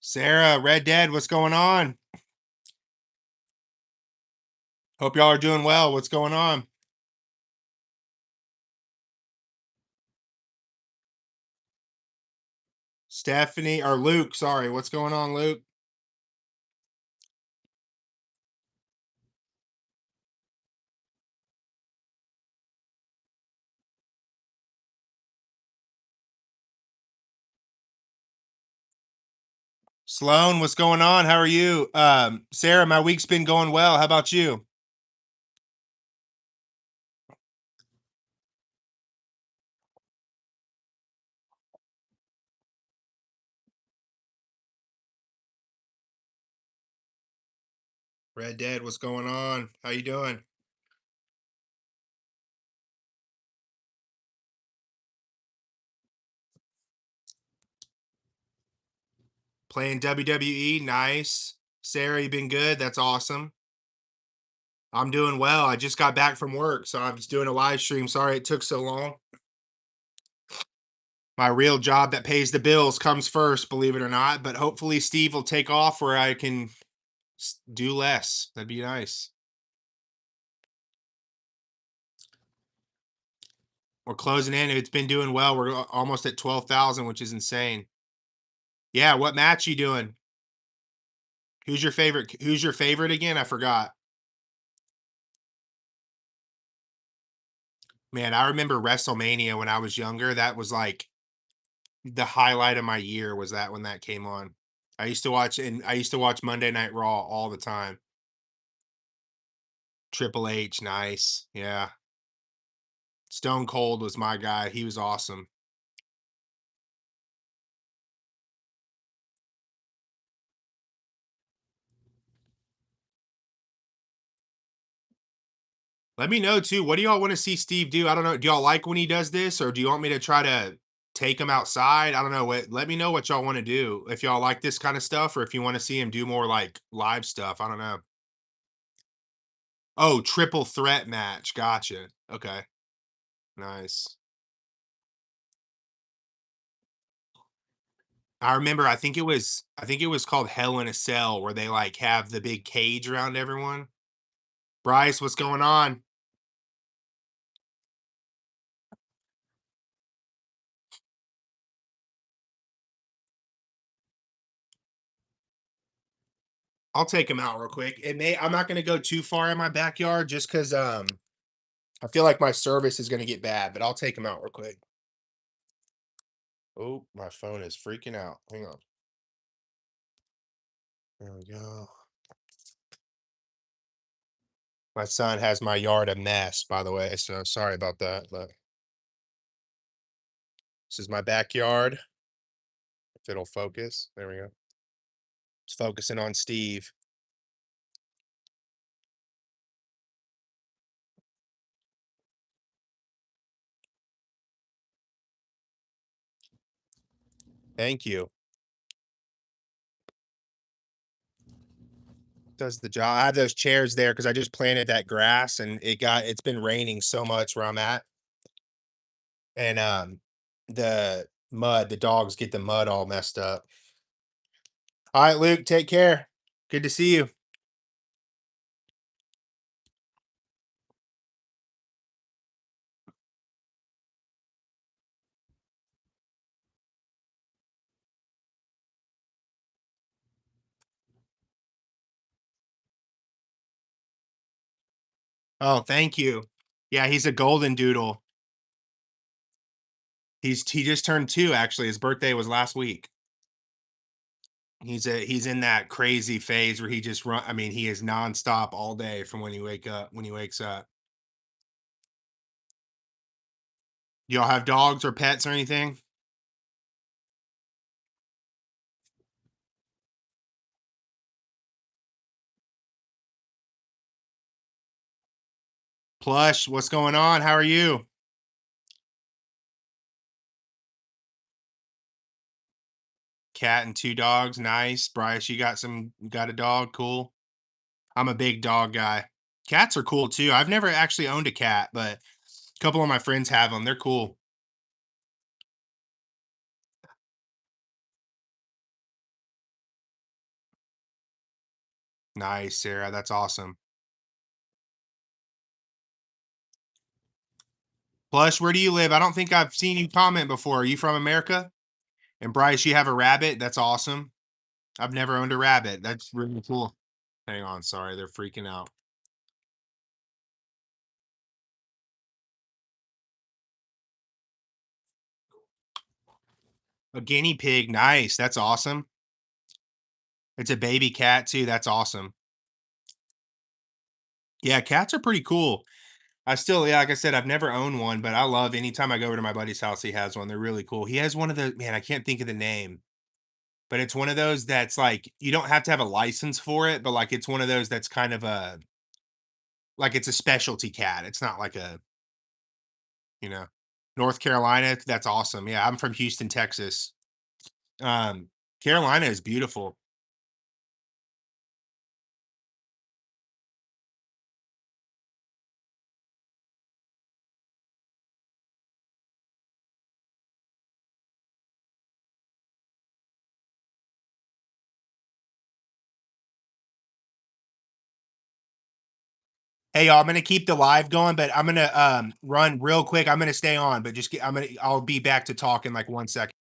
Sarah, Red Dead, what's going on? Hope y'all are doing well. What's going on? Stephanie or Luke, sorry. What's going on, Luke? Sloan, what's going on? How are you? Sarah, my week's been going well. How about you? Red Dead, what's going on? How you doing? Playing WWE, nice. Sarah, you been good? That's awesome. I'm doing well. I just got back from work, so I'm just doing a live stream. Sorry it took so long. My real job that pays the bills comes first, believe it or not. But hopefully Steve will take off where I can do less. That'd be nice. We're closing in. It's been doing well. We're almost at 12,000, which is insane. Yeah, what match you doing? Who's your favorite again? I forgot. Man, I remember WrestleMania when I was younger. That was like the highlight of my year was that when that came on. I used to watch Monday Night Raw all the time. Triple H, nice. Yeah. Stone Cold was my guy. He was awesome. Let me know too. What do y'all want to see Steve do? I don't know. Do y'all like when he does this, or do you want me to try to take him outside? I don't know. Let me know what y'all want to do. If y'all like this kind of stuff, or if you want to see him do more like live stuff. I don't know. Oh, triple threat match. Gotcha. Okay. Nice. I remember. I think it was called Hell in a Cell, where they like have the big cage around everyone. Bryce, what's going on? I'll take him out real quick. I'm not going to go too far in my backyard just because I feel like my service is gonna get bad, but I'll take him out real quick. Oh, my phone is freaking out. Hang on. There we go. My son has my yard a mess, by the way, so sorry about that. But this is my backyard. If it'll focus. There we go. It's focusing on Steve. Thank you. Does the job. I have those chairs there because I just planted that grass and it's been raining so much where I'm at. And the dogs get the mud all messed up. All right, Luke, take care. Good to see you. Oh, thank you. Yeah, he's a golden doodle. He just turned 2 actually. His birthday was last week. He's in that crazy phase where he just run I mean, he is nonstop all day from when he wakes up. Y'all have dogs or pets or anything? Plush, what's going on? How are you? Cat and 2 dogs, nice. Bryce, you got a dog, cool. I'm a big dog guy. Cats are cool too. I've never actually owned a cat, but a couple of my friends have them. They're cool. Nice, Sarah. That's awesome. Plush, where do you live? I don't think I've seen you comment before. Are you from America? And Bryce, you have a rabbit? That's awesome. I've never owned a rabbit. That's really cool. Hang on, sorry, they're freaking out. A guinea pig, nice. That's awesome. It's a baby cat too. That's awesome. Yeah, cats are pretty cool. I still, yeah, like I said, I've never owned one, but I love anytime I go over to my buddy's house, he has one. They're really cool. He has one of the man, I can't think of the name, but it's one of those that's like you don't have to have a license for it, but like it's one of those that's kind of a like it's a specialty cat. It's not like a, you know, North Carolina. That's awesome. Yeah, I'm from Houston, Texas. Um, Carolina is beautiful. Hey, y'all, I'm gonna keep the live going, but I'm gonna run real quick. I'm gonna stay on, but I'll be back to talk in like 1 second.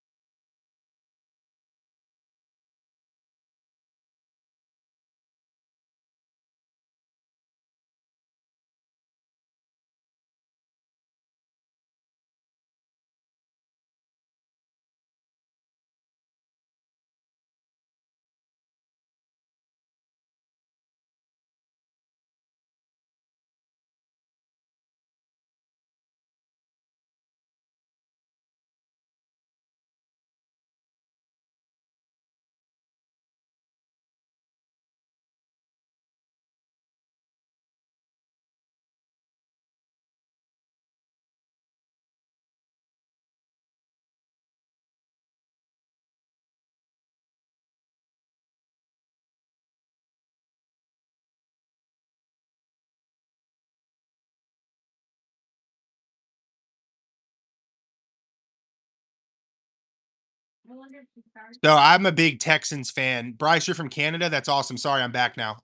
So I'm a big Texans fan. Bryce, you're from Canada. That's awesome. Sorry, I'm back now.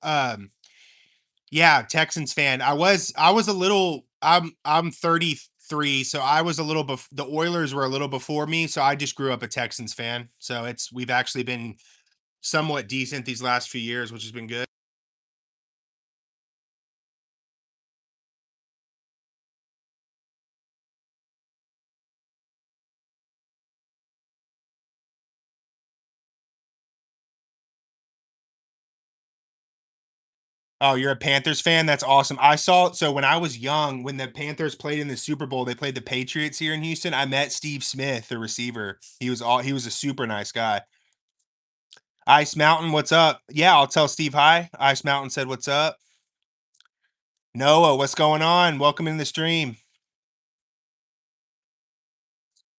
Yeah, Texans fan. I was a little. I'm 33, so I was a little. The Oilers were a little before me, so I just grew up a Texans fan. So we've actually been somewhat decent these last few years, which has been good. Oh, you're a Panthers fan? That's awesome. I saw so when I was young, when the Panthers played in the Super Bowl, they played the Patriots here in Houston. I met Steve Smith, the receiver. He was a super nice guy. Ice Mountain, what's up? Yeah, I'll tell Steve hi. Ice Mountain said, "What's up?" Noah, what's going on? Welcome in the stream.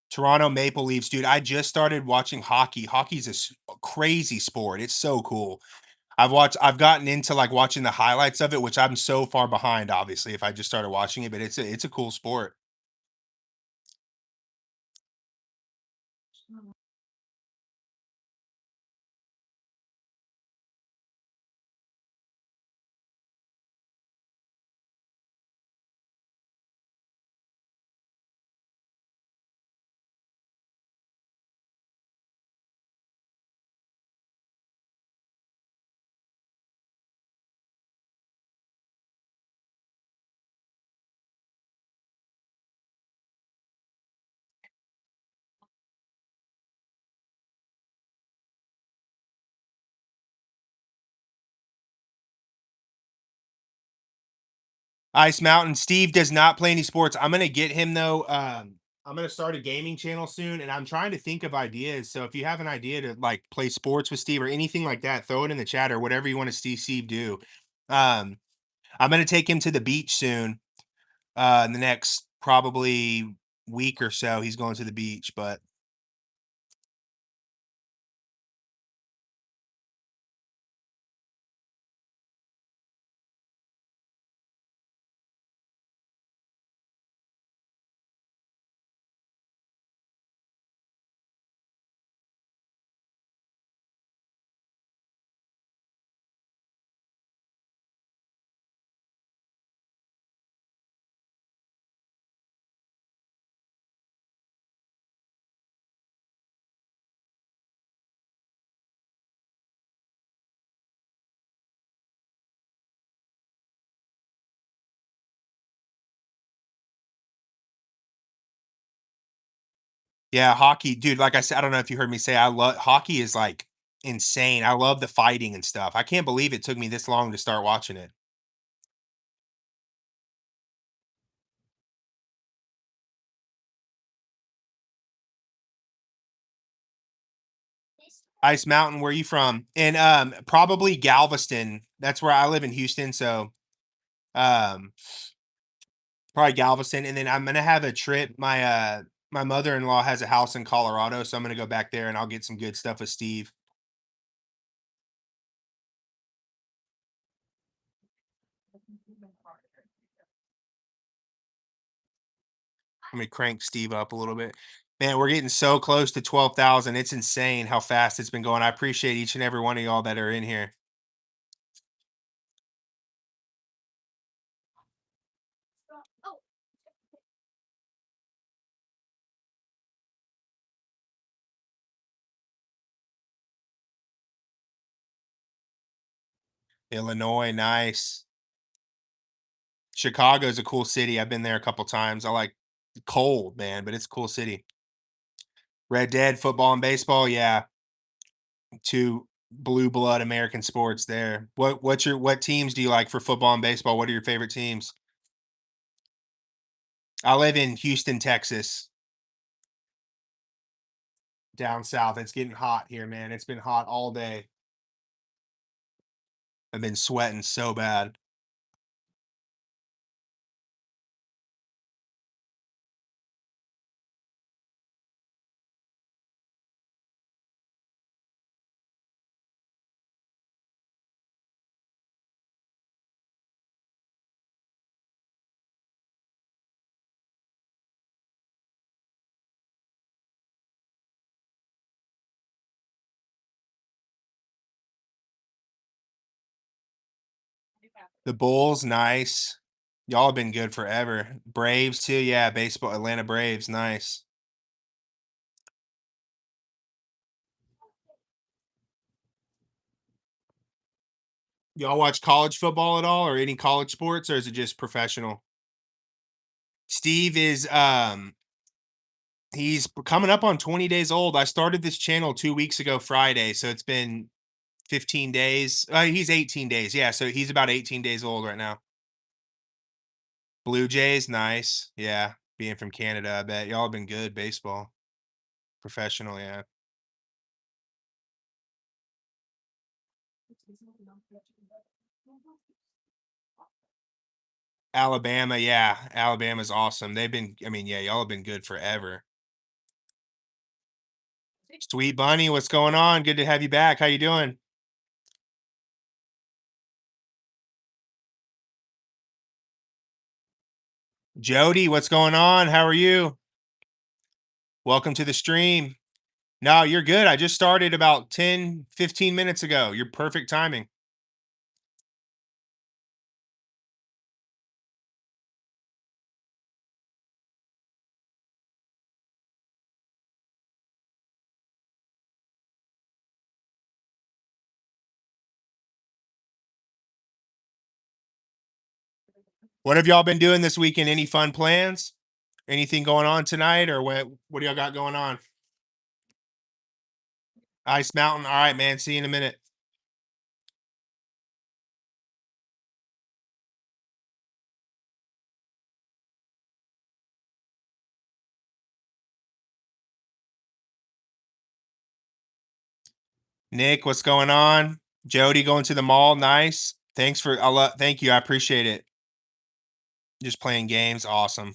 Toronto Maple Leafs, dude. I just started watching hockey. Hockey's a crazy sport. It's so cool. I've gotten into like watching the highlights of it, which I'm so far behind, obviously, if I just started watching it, but it's a cool sport. Ice Mountain. Steve does not play any sports. I'm gonna get him though. I'm gonna start a gaming channel soon, and I'm trying to think of ideas. So if you have an idea to like play sports with Steve or anything like that, throw it in the chat or whatever you want to see Steve do. Um, I'm gonna take him to the beach soon. In the next probably week or so, he's going to the beach. But Yeah, hockey, dude, like I said, I don't know if you heard me say I love hockey is, like, insane. I love the fighting and stuff. I can't believe it took me this long to start watching it. Ice Mountain, where you from? And, probably Galveston. That's where I live in Houston, so, um, probably Galveston, and then I'm gonna have a trip. My mother-in-law has a house in Colorado, so I'm gonna go back there and I'll get some good stuff with Steve. Let me crank Steve up a little bit. Man, we're getting so close to 12,000. It's insane how fast it's been going. I appreciate each and every one of y'all that are in here. Illinois, nice. Chicago's a cool city. I've been there a couple times. I like cold, man, but it's a cool city. Red Dead, football and baseball, yeah. Two blue blood American sports there. What teams do you like for football and baseball? What are your favorite teams? I live in Houston, Texas, down south. It's getting hot here, man. It's been hot all day. I've been sweating so bad. The Bulls, nice. Y'all have been good forever. Braves too, yeah. Baseball, Atlanta Braves, nice. Y'all watch college football at all, or any college sports, or is it just professional? Steve is he's coming up on 20 days old. I started this channel 2 weeks ago Friday, so it's been 15 days. He's 18 days. Yeah, so he's about 18 days old right now. Blue Jays, nice. Yeah, being from Canada, I bet y'all have been good baseball. Professional, yeah. Alabama, yeah. Alabama's awesome. They've been, I mean, yeah, y'all have been good forever. Sweet Bunny, what's going on? Good to have you back. How you doing? Jody, what's going on? How are you? Welcome to the stream. No, you're good. I just started about 10, 15 minutes ago. You're perfect timing. What have y'all been doing this weekend? Any fun plans? Anything going on tonight, or what do y'all got going on? Ice Mountain. All right, man. See you in a minute. Nick, what's going on? Jody going to the mall. Nice. Thanks for thank you. I appreciate it. Just playing games. Awesome.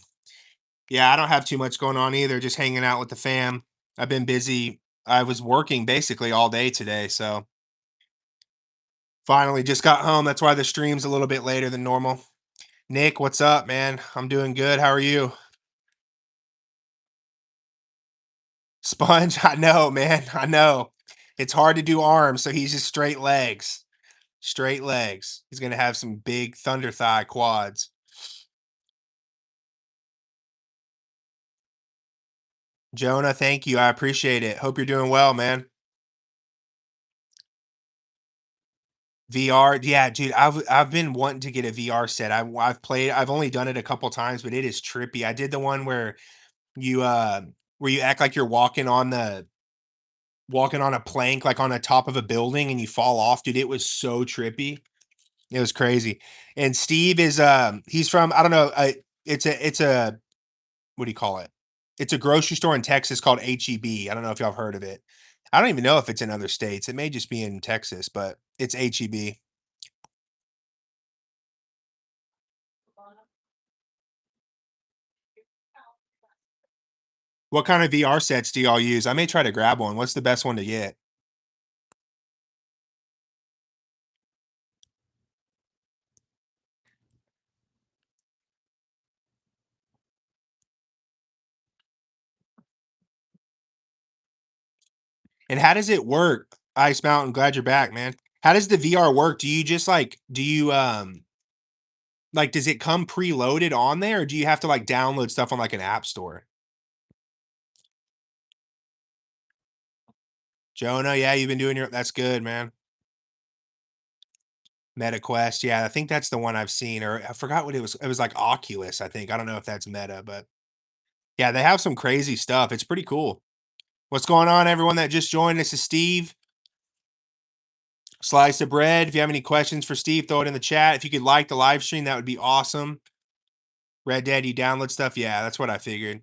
Yeah, I don't have too much going on either. Just hanging out with the fam. I've been busy. I was working basically all day today, so finally just got home. That's why the stream's a little bit later than normal. Nick, what's up, man? I'm doing good. How are you? Sponge, I know, man. I know. It's hard to do arms, so he's just straight legs. Straight legs. He's gonna have some big thunder thigh quads. Jonah, thank you. I appreciate it. Hope you're doing well, man. VR, yeah, dude. I've been wanting to get a VR set. I've played. I've only done it a couple times, but it is trippy. I did the one where you where you act like you're walking on a plank, like on the top of a building and you fall off, dude. It was so trippy. It was crazy. And Steve is he's from I don't know, it's a what do you call it? It's a grocery store in Texas called H-E-B. I don't know if y'all have heard of it. I don't even know if it's in other states. It may just be in Texas, but it's H-E-B. What kind of VR sets do y'all use? I may try to grab one. What's the best one to get? And how does it work? Ice Mountain, glad you're back, man. How does the VR work? Do you just like do you like does it come preloaded on there or do you have to like download stuff on like an app store? Jonah, yeah, you've been doing your that's good, man. MetaQuest, yeah, I think that's the one I've seen, or I forgot what it was. It was like Oculus, I think. I don't know if that's Meta, but yeah, they have some crazy stuff. It's pretty cool. What's going on, everyone that just joined? This is Steve. Slice of bread. If you have any questions for Steve, throw it in the chat. If you could like the live stream, that would be awesome. Red Dead, you download stuff? Yeah, that's what I figured.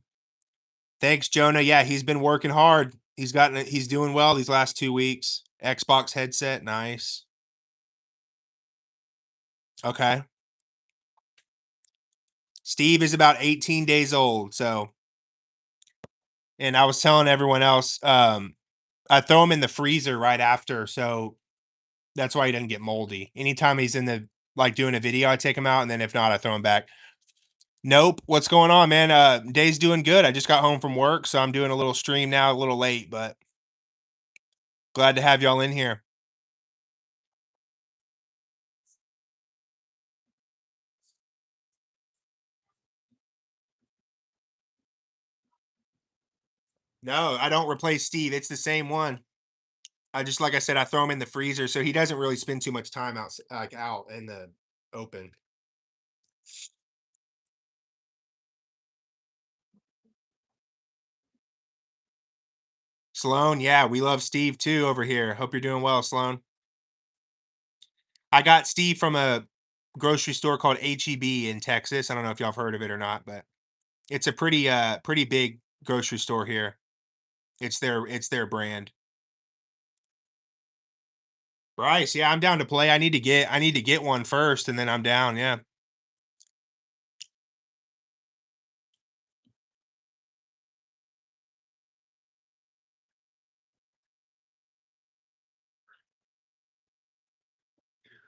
Thanks, Jonah. Yeah, he's been working hard. He's doing well these last 2 weeks. Xbox headset, nice. Okay. Steve is about 18 days old, so and I was telling everyone else, I throw him in the freezer right after, so that's why he doesn't get moldy. Anytime he's in the like doing a video, I take him out, and then if not, I throw him back. Nope. What's going on, man? Day's doing good. I just got home from work, so I'm doing a little stream now, a little late, but glad to have y'all in here. No, I don't replace Steve. It's the same one. I just like I said, I throw him in the freezer, so he doesn't really spend too much time out like out in the open. Sloan, yeah, we love Steve too over here. Hope you're doing well, Sloan. I got Steve from a grocery store called H-E-B in Texas. I don't know if y'all have heard of it or not, but it's a pretty big grocery store here. It's their brand. Bryce, yeah, I'm down to play. I need to get one first and then I'm down, yeah.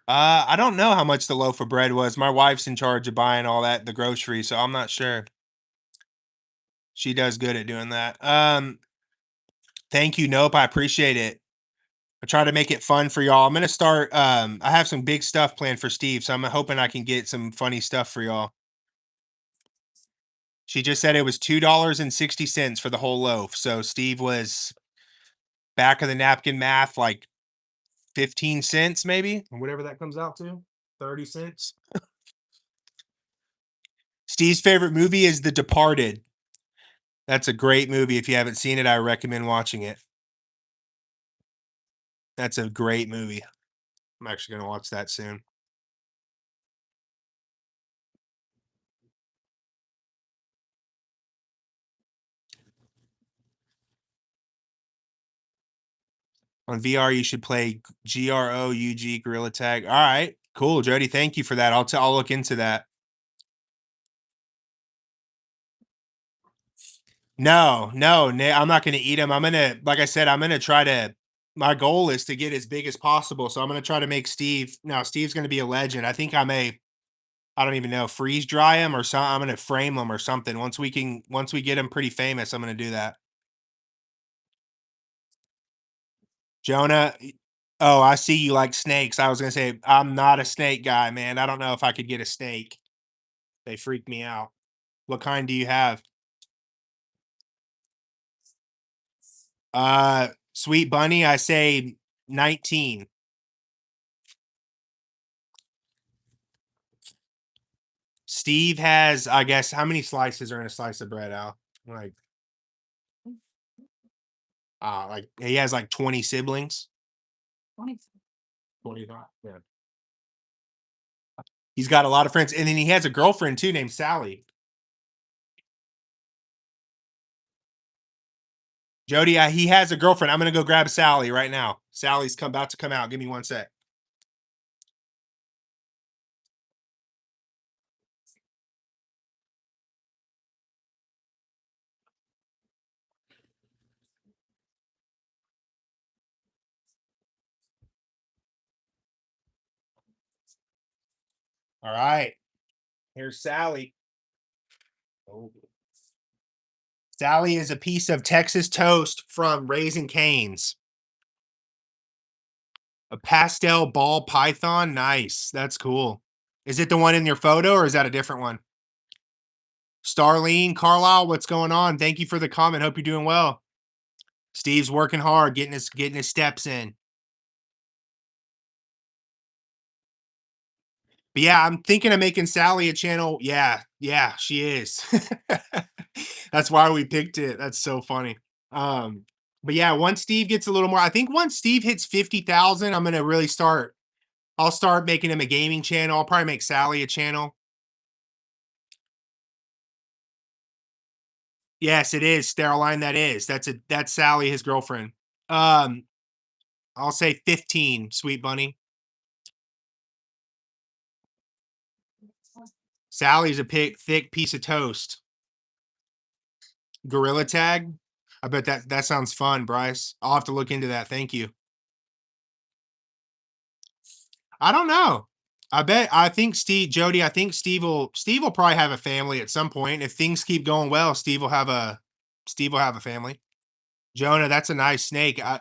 I don't know how much the loaf of bread was. My wife's in charge of buying all that, the groceries, so I'm not sure. She does good at doing that. Thank you. Nope, I appreciate it. I try to make it fun for y'all. I'm gonna start. I have some big stuff planned for Steve, so I'm hoping I can get some funny stuff for y'all. She just said it was $2.60 for the whole loaf. So Steve was back of the napkin math, like 15 cents, maybe, or whatever that comes out to. 30 cents. Steve's favorite movie is The Departed. That's a great movie. If you haven't seen it, I recommend watching it. That's a great movie. I'm actually gonna watch that soon. On VR, you should play GROUG Gorilla Tag. All right, cool, Jody. Thank you for that. I'll look into that. No, no, I'm not gonna eat them. I'm gonna, like I said, I'm gonna try to. My goal is to get as big as possible, so I'm gonna try to make Steve. Now, Steve's gonna be a legend. I think I may. I don't even know, freeze dry him or something. I'm gonna frame him or something. Once we get him pretty famous, I'm gonna do that. Jonah, oh, I see you like snakes. I was gonna say I'm not a snake guy, man. I don't know if I could get a snake. They freak me out. What kind do you have? Sweet bunny, I say 19. Steve has, I guess, how many slices are in a slice of bread, Al? Like Like he has like 20 siblings. 25. Yeah. He's got a lot of friends, and then he has a girlfriend too named Sally. Jody, he has a girlfriend. I'm gonna go grab Sally right now. Sally's about to come out. Give me one sec. All right. Here's Sally. Oh. Sally is a piece of Texas toast from Raising Cane's. A pastel ball python. Nice. That's cool. Is it the one in your photo or is that a different one? Starlene, Carlisle, what's going on? Thank you for the comment. Hope you're doing well. Steve's working hard, getting his steps in. But yeah, I'm thinking of making Sally a channel. Yeah, she is. That's why we picked it. That's so funny. Um, but yeah, once Steve gets a little more, I think once Steve hits 50,000, I'm gonna really start. I'll start making him a gaming channel. I'll probably make Sally a channel. Yes, it is Steroline. That's Sally, his girlfriend. Um, I'll say 15, sweet bunny. Sally's a thick piece of toast. Gorilla tag. I bet that sounds fun, Bryce. I'll have to look into that. Thank you. I don't know. I think Jody, I think Steve will probably have a family at some point. If things keep going well, Steve will have a family. Jonah, that's a nice snake. How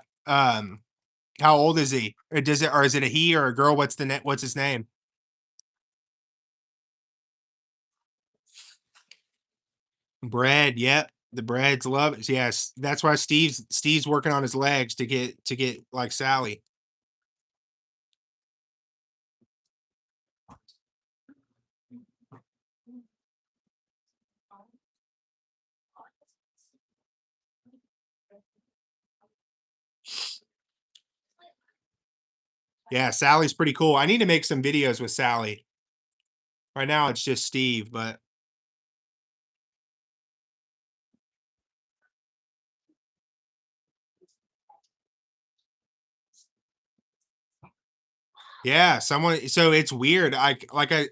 old is he? Or is it a he or a girl? What's his name? Bread, yep. The breads love it. Yes, that's why Steve's working on his legs to get like Sally. Yeah, Sally's pretty cool. I need to make some videos with Sally. Right now it's just Steve, but yeah, so it's weird. I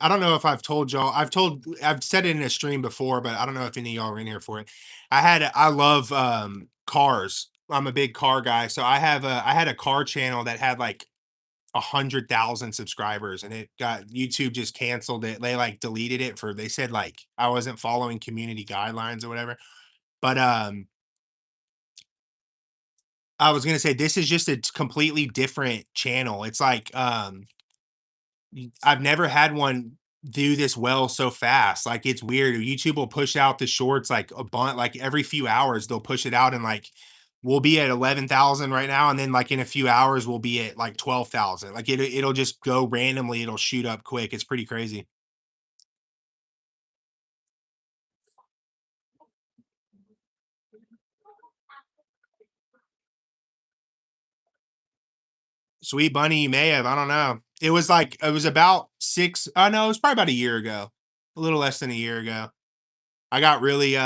don't know if I've told y'all. I've said it in a stream before, but I don't know if any of y'all are in here for it. I love cars. I'm a big car guy. So I had a car channel that had like 100,000 subscribers and it got YouTube just canceled it. They like deleted it they said like I wasn't following community guidelines or whatever. But I was gonna say this is just a completely different channel. It's like I've never had one do this well so fast. Like it's weird. YouTube will push out the shorts like a bunch, like every few hours they'll push it out and like we'll be at 11,000 right now and then like in a few hours we'll be at like 12,000. Like it'll just go randomly, it'll shoot up quick. It's pretty crazy. Sweet Bunny, you may have, I don't know. It was about 6 no, it was probably about a year ago. A little less than a year ago. I got really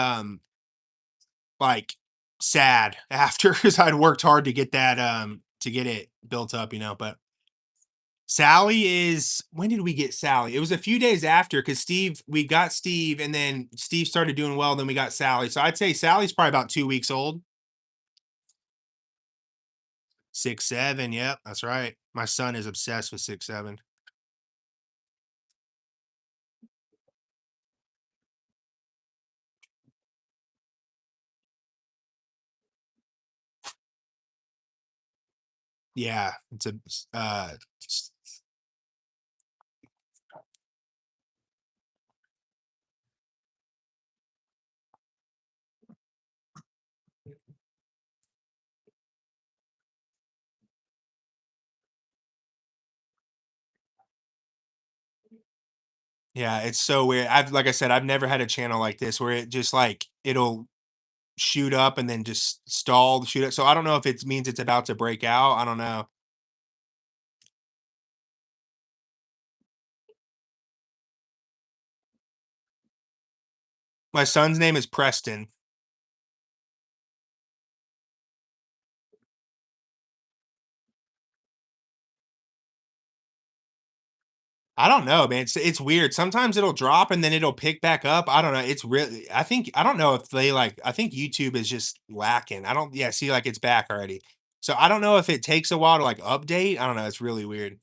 like sad after because I'd worked hard to get that to get it built up, but Sally is when did we get Sally? It was a few days after because we got Steve and then Steve started doing well, then we got Sally. So I'd say Sally's probably about 2 weeks old. 6'7", yep, that's right. My son is obsessed with 6'7". Yeah, it's a yeah, it's so weird. Like I said, I've never had a channel like this where it just like shoot up and then just stall the shoot up. So I don't know if it means it's about to break out. I don't know. My son's name is Preston. I don't know, man. It's weird. Sometimes it'll drop and then it'll pick back up. I don't know. It's really I don't know if they like I think YouTube is just lacking. I don't yeah, see like it's back already. So I don't know if it takes a while to like update. I don't know. It's really weird.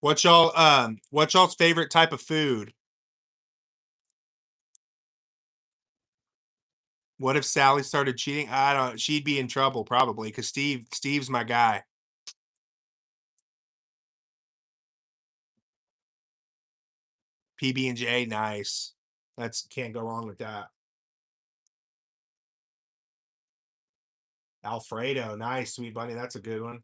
What's y'all's favorite type of food? What if Sally started cheating? I don't she'd be in trouble probably because Steve's my guy. PB&J, nice. That's can't go wrong with that. Alfredo, nice, Sweet Bunny, that's a good one.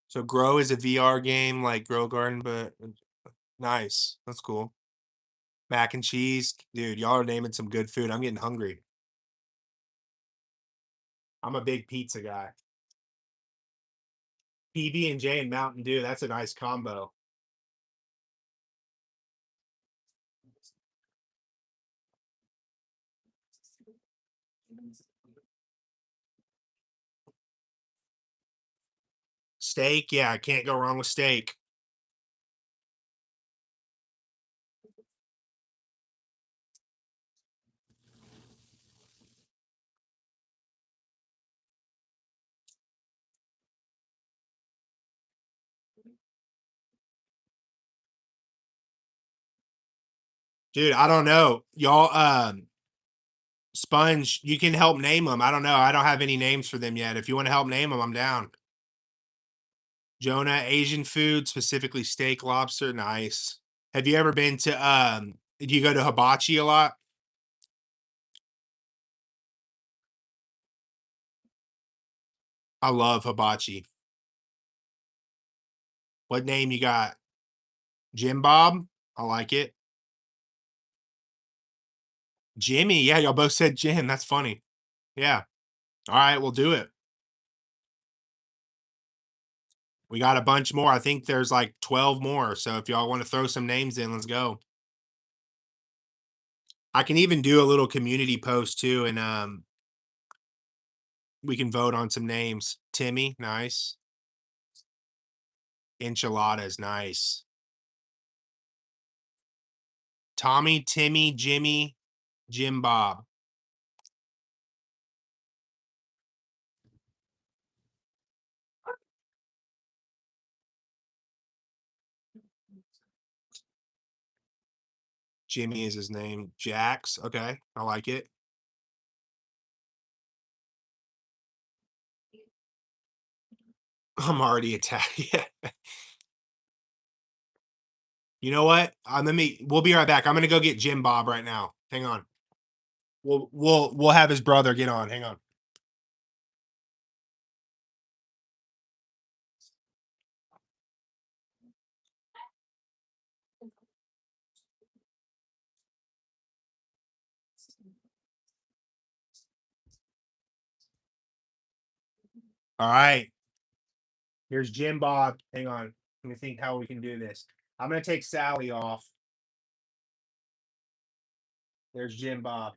So Grow is a VR game like Grow Garden, but nice. That's cool. Mac and cheese, dude. Y'all are naming some good food. I'm getting hungry. I'm a big pizza guy. PB&J and Mountain Dew. That's a nice combo. Steak, yeah, I can't go wrong with steak. Dude, I don't know. Y'all, Sponge, you can help name them. I don't know. I don't have any names for them yet. If you want to help name them, I'm down. Jonah, Asian food, specifically steak, lobster, nice. Have you ever been to do you go to Hibachi a lot? I love Hibachi. What name you got? Jim Bob? I like it. Jimmy, yeah, y'all both said Jim. That's funny. Yeah. All right, we'll do it. We got a bunch more. I think there's like 12 more. So if y'all want to throw some names in, let's go. I can even do a little community post too, and we can vote on some names. Timmy, nice. Enchiladas, nice. Tommy, Timmy, Jimmy, Jim Bob. Jimmy is his name. Jax. Okay, I like it. I'm already attacked. Yeah. You know what? Let me. We'll be right back. I'm gonna go get Jim Bob right now. Hang on. We'll have his brother get on. Hang on. All right. Here's Jim Bob. Hang on. Let me think how we can do this. I'm gonna take Sally off. There's Jim Bob.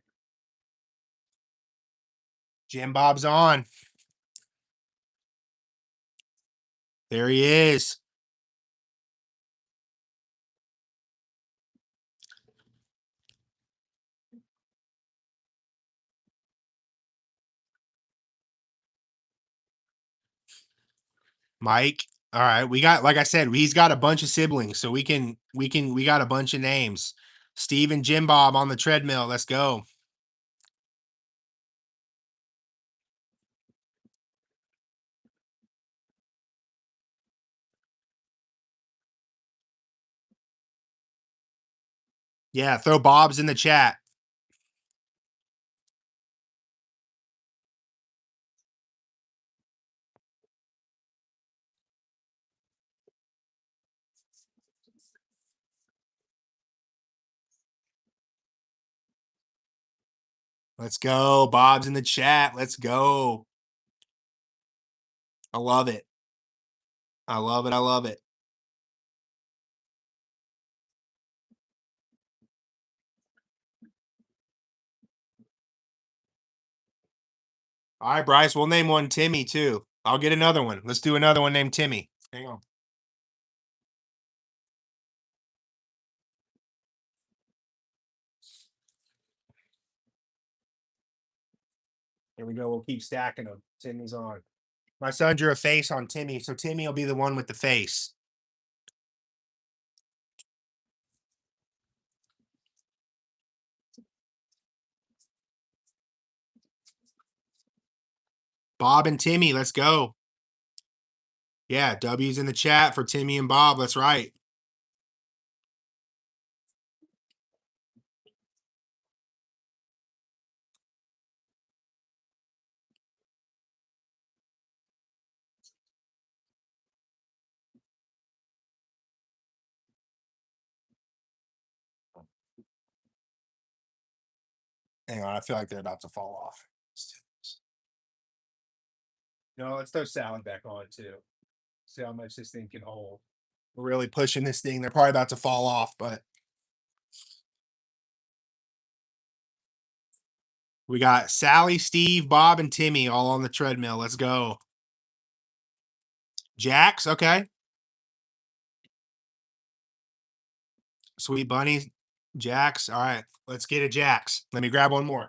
Jim Bob's on. There he is. Mike. All right. We got like I said, he's got a bunch of siblings, so we got a bunch of names. Steve and Jim Bob on the treadmill. Let's go. Yeah, throw Bob's in the chat. Let's go. Bob's in the chat. Let's go. I love it. I love it. I love it. All right, Bryce, we'll name one Timmy too. I'll get another one. Let's do another one named Timmy. Hang on. Here we go. We'll keep stacking them. Timmy's on. My son drew a face on Timmy, so Timmy will be the one with the face. Bob and Timmy, let's go. Yeah, W's in the chat for Timmy and Bob. That's right. Hang on, I feel like they're about to fall off. No, let's throw Sally back on too. See how much this thing can hold. We're really pushing this thing. They're probably about to fall off, but we got Sally, Steve, Bob, and Timmy all on the treadmill. Let's go. Jax, okay. Sweet Bunny, Jax. All right, let's get a Jax. Let me grab one more.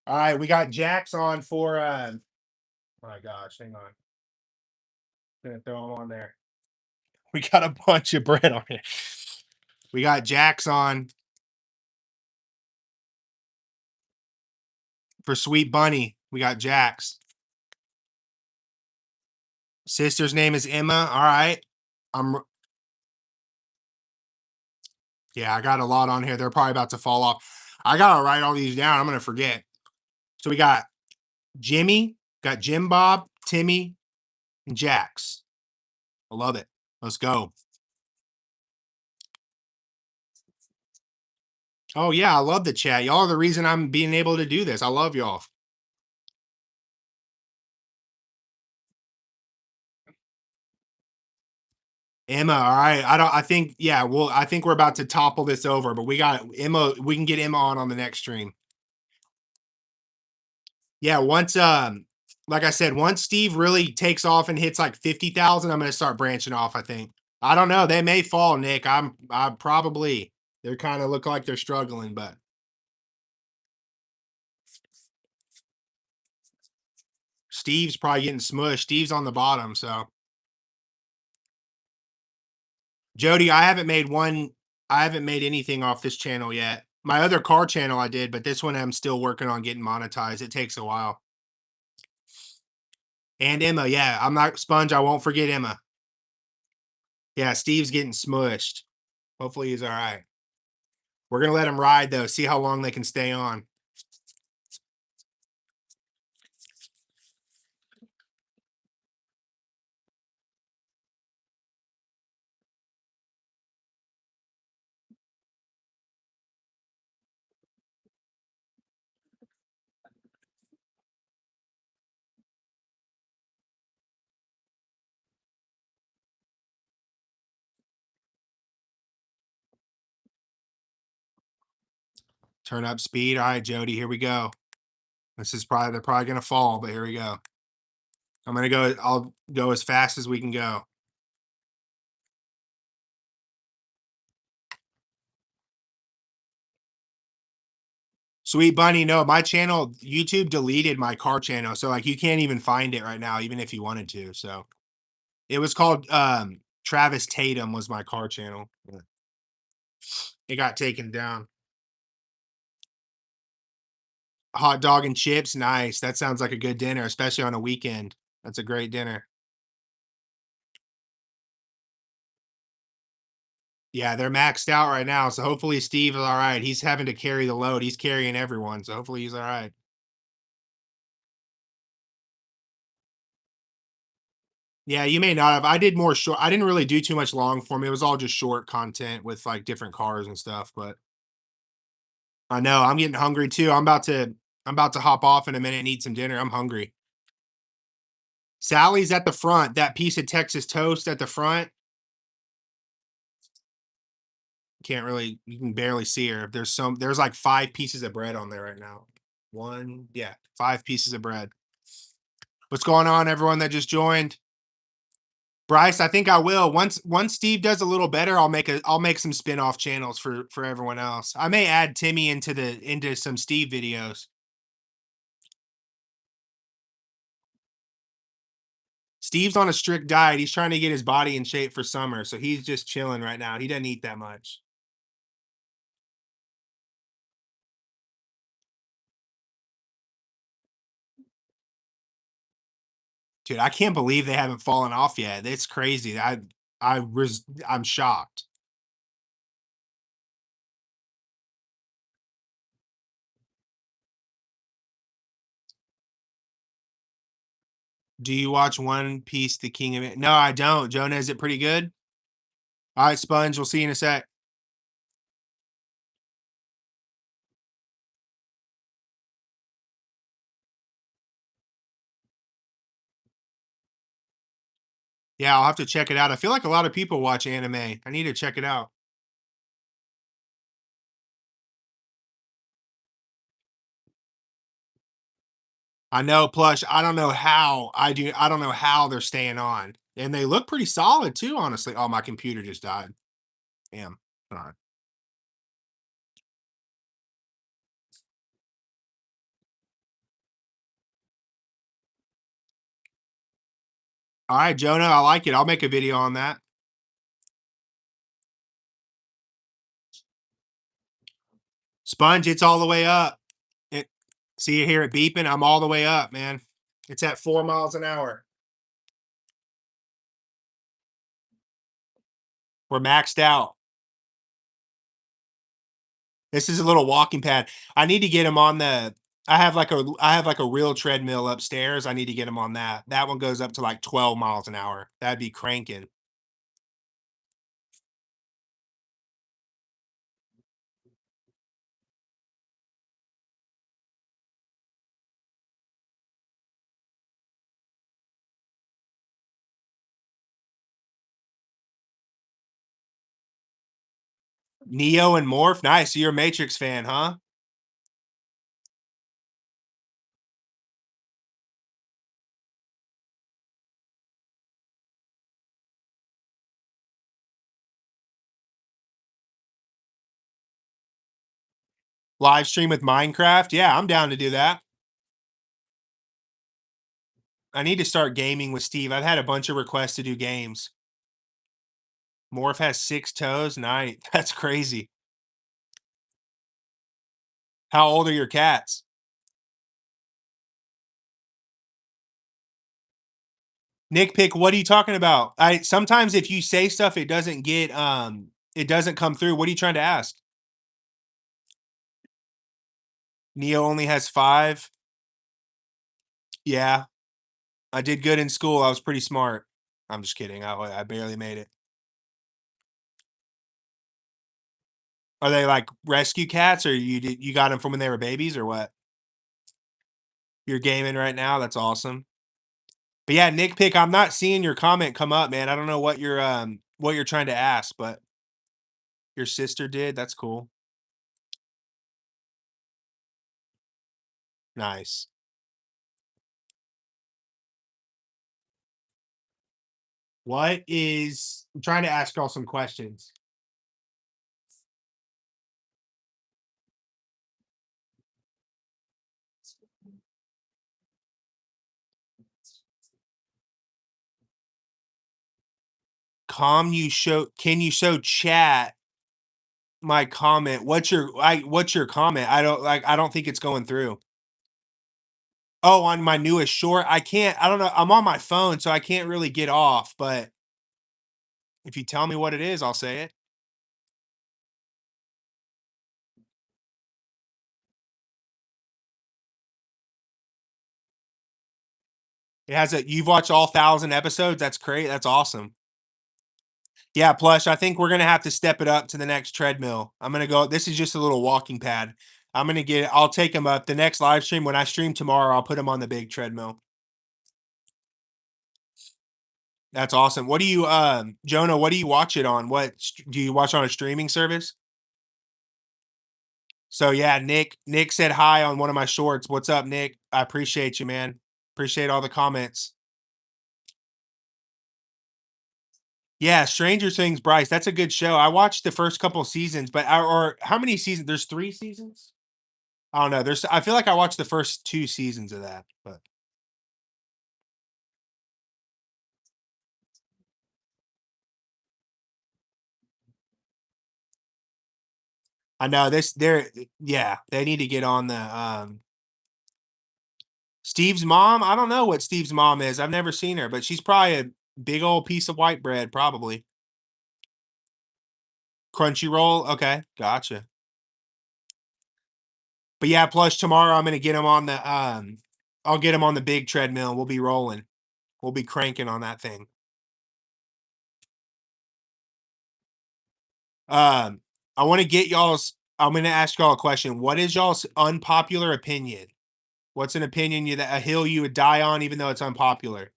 All right, we got Jax on for my gosh, hang on. Gonna throw him on there. We got a bunch of bread on it. We got Jax on for Sweet Bunny. We got Jax. Sister's name is Emma. All right. Yeah, I got a lot on here. They're probably about to fall off. I gotta write all these down. I'm gonna forget. So we got Jimmy, got Jim Bob, Timmy, and Jax. I love it. Let's go. Oh yeah, I love the chat. Y'all are the reason I'm being able to do this. I love y'all. Emma, all right. I think, yeah, well, I think we're about to topple this over, but we got Emma. We can get Emma on the next stream. Yeah, once like I said, once Steve really takes off and hits like 50,000, I'm gonna start branching off, I think. I don't know. They may fall, Nick. I'm probably they're kind of look like they're struggling, but Steve's probably getting smushed. Steve's on the bottom, so Jody, I haven't made anything off this channel yet. My other car channel I did, but this one I'm still working on getting monetized. It takes a while. And Emma, yeah, I'm not Sponge. I won't forget Emma. Yeah, Steve's getting smushed. Hopefully he's all right. We're gonna let him ride though. See how long they can stay on. Turn up speed. All right, Jody, here we go. This is probably they're probably gonna fall, but here we go. I'm gonna go. I'll go as fast as we can go. Sweet Bunny, no, my channel, YouTube deleted my car channel, so like you can't even find it right now, even if you wanted to. So it was called Travis Tatum was my car channel. Yeah. It got taken down. Hot dog and chips, nice. That sounds like a good dinner, especially on a weekend. That's a great dinner. Yeah, they're maxed out right now, so hopefully Steve is all right. He's having to carry the load. He's carrying everyone, so hopefully he's all right. Yeah, you may not have. I did more short. I didn't really do too much long form. It was all just short content with like different cars and stuff. But I know I'm getting hungry too. I'm about to hop off in a minute and eat some dinner. I'm hungry. Sally's at the front. That piece of Texas toast at the front. Can't really. You can barely see her. There's like 5 pieces of bread on there right now. One, yeah, 5 pieces of bread. What's going on, everyone that just joined? Bryce, I think I will. Once Steve does a little better, I'll make some spin-off channels for everyone else. I may add Timmy into some Steve videos. Steve's on a strict diet. He's trying to get his body in shape for summer, so he's just chilling right now. He doesn't eat that much. Dude, I can't believe they haven't fallen off yet. It's crazy. I'm shocked. Do you watch One Piece, The King of It? No, I don't. Jonah, is it pretty good? All right, Sponge. We'll see you in a sec. Yeah, I'll have to check it out. I feel like a lot of people watch anime. I need to check it out. I know, plush. I don't know how they're staying on. And they look pretty solid too, honestly. Oh, my computer just died. Damn. All right. All right, Jonah, I like it. I'll make a video on that. Sponge, it's all the way up. It See you hear it beeping? I'm all the way up, man. It's at 4 miles an hour. We're maxed out. This is a little walking pad. I need to get him on the I have like a real treadmill upstairs. I need to get him on that. That one goes up to like 12 miles an hour. That'd be cranking. Neo and Morph. Nice. So you're a Matrix fan, huh? Live stream with Minecraft. Yeah, I'm down to do that. I need to start gaming with Steve. I've had a bunch of requests to do games. Morph has 6 toes. Nice. That's crazy. How old are your cats? Nick Pick, what are you talking about? I sometimes if you say stuff, it doesn't come through. What are you trying to ask? Neo only has 5. Yeah, I did good in school. I was pretty smart. I'm just kidding. I barely made it. Are they like rescue cats, or you got them from when they were babies, or what? You're gaming right now. That's awesome. But yeah, Nick Pick, I'm not seeing your comment come up, man. I don't know what you're trying to ask, but your sister did. That's cool. Nice. I'm trying to ask y'all some questions. Can you show chat my comment? What's your comment? I don't think it's going through. Oh, on my newest short? I don't know. I'm on my phone, so I can't really get off, but if you tell me what it is, I'll say it. You've watched all 1,000 episodes? That's great. That's awesome. Yeah, Plush, I think we're gonna have to step it up to the next treadmill. I'm gonna go. This is just a little walking pad. I'll take him up. The next live stream, when I stream tomorrow, I'll put him on the big treadmill. That's awesome. What do you, Jonah, what do you watch it on? Do you watch on a streaming service? So yeah, Nick said hi on one of my shorts. What's up, Nick? I appreciate you, man. Appreciate all the comments. Yeah, Stranger Things, Bryce. That's a good show. I watched the first couple seasons, but or how many seasons? There's 3 seasons. I don't know. I feel like I watched the first 2 seasons of that, but I know this. Yeah, they need to get on the Steve's mom. I don't know what Steve's mom is. I've never seen her, but she's probably a big old piece of white bread, probably. Crunchyroll. Okay, gotcha. But yeah, plus tomorrow I'm gonna get him on the I'll get him on the big treadmill. We'll be rolling. We'll be cranking on that thing. Um, I want to get y'all's. I'm gonna ask y'all a question. What is y'all's unpopular opinion? What's an opinion that a hill you would die on, even though it's unpopular?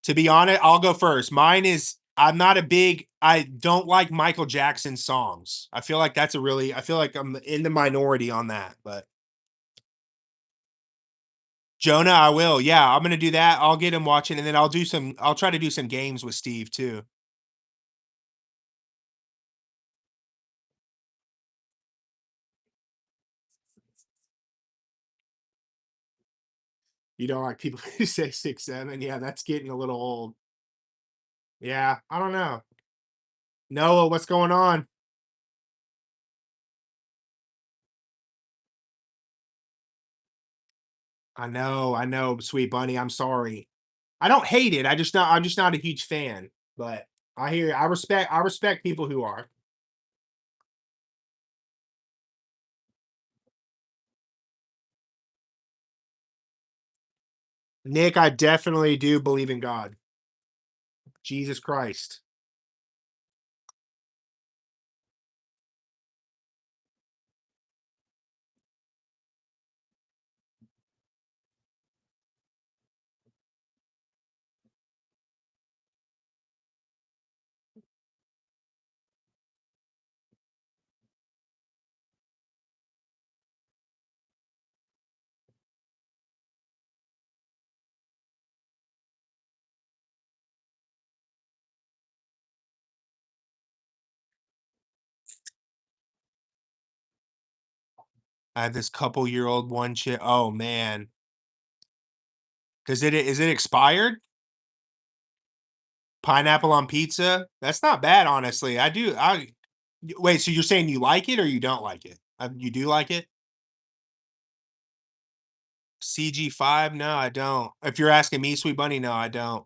To be honest, I'll go first. Mine is I don't like Michael Jackson songs. I feel like I'm in the minority on that, but Jonah, I will. Yeah, I'm gonna do that. I'll get him watching, and then I'll try to do some games with Steve too. You don't like people who say 6'7"? Yeah, that's getting a little old. Yeah, I don't know. Noah, what's going on? I know, sweet bunny. I'm sorry. I don't hate it. I'm just not a huge fan. But I respect people who are. Nick, I definitely do believe in God. Jesus Christ. I have this couple-year-old one chip. Oh man. Is it expired? Pineapple on pizza? That's not bad, honestly. Wait, so you're saying you like it or you don't like it? You do like it? CG5? No, I don't. If you're asking me, sweet bunny, no, I don't.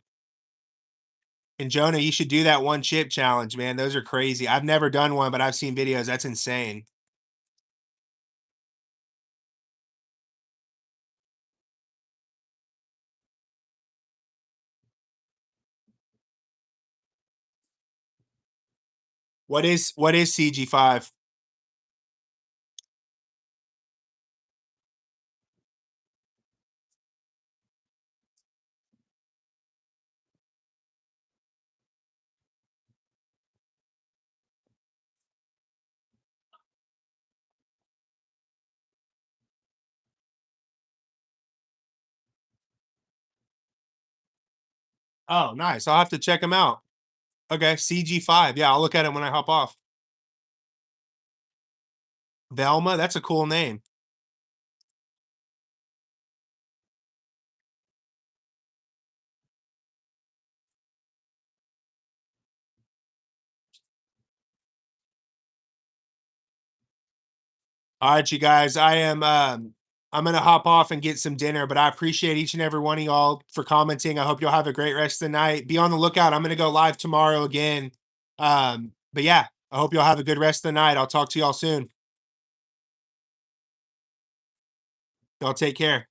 And Jonah, you should do that one chip challenge, man. Those are crazy. I've never done one, but I've seen videos. That's insane. What is CG5? Oh, nice. I'll have to check them out. Okay, CG5. Yeah, I'll look at it when I hop off. Velma, that's a cool name. All right, you guys. I'm gonna hop off and get some dinner, but I appreciate each and every one of y'all for commenting. I hope you'll have a great rest of the night. Be on the lookout. I'm gonna go live tomorrow again. But yeah, I hope y'all have a good rest of the night. I'll talk to y'all soon. Y'all take care.